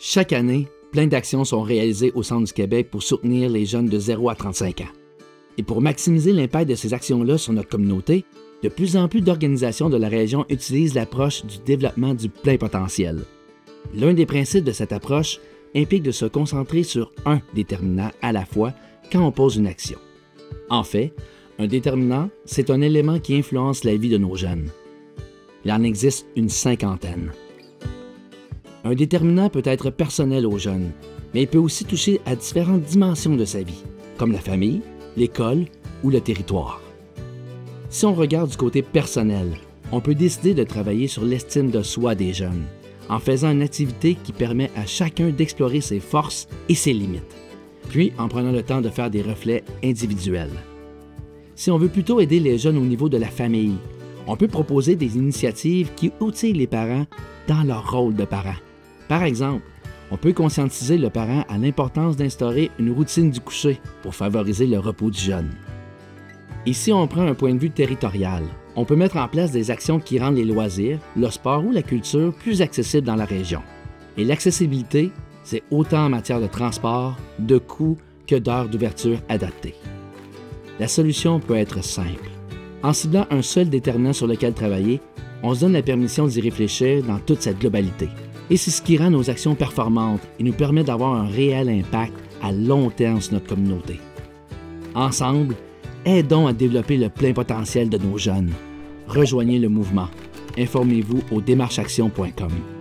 Chaque année, plein d'actions sont réalisées au Centre du Québec pour soutenir les jeunes de 0 à 35 ans. Et pour maximiser l'impact de ces actions-là sur notre communauté, de plus en plus d'organisations de la région utilisent l'approche du développement du plein potentiel. L'un des principes de cette approche implique de se concentrer sur un déterminant à la fois quand on pose une action. En fait, un déterminant, c'est un élément qui influence la vie de nos jeunes. Il en existe une cinquantaine. Un déterminant peut être personnel aux jeunes, mais il peut aussi toucher à différentes dimensions de sa vie, comme la famille, l'école ou le territoire. Si on regarde du côté personnel, on peut décider de travailler sur l'estime de soi des jeunes, en faisant une activité qui permet à chacun d'explorer ses forces et ses limites, puis en prenant le temps de faire des reflets individuels. Si on veut plutôt aider les jeunes au niveau de la famille, on peut proposer des initiatives qui outillent les parents dans leur rôle de parents. Par exemple, on peut conscientiser le parent à l'importance d'instaurer une routine du coucher pour favoriser le repos du jeune. Et si on prend un point de vue territorial, on peut mettre en place des actions qui rendent les loisirs, le sport ou la culture plus accessibles dans la région. Et l'accessibilité, c'est autant en matière de transport, de coûts que d'heures d'ouverture adaptées. La solution peut être simple. En ciblant un seul déterminant sur lequel travailler, on se donne la permission d'y réfléchir dans toute cette globalité. Et c'est ce qui rend nos actions performantes et nous permet d'avoir un réel impact à long terme sur notre communauté. Ensemble, aidons à développer le plein potentiel de nos jeunes. Rejoignez le mouvement. Informez-vous au démarcheaction.com.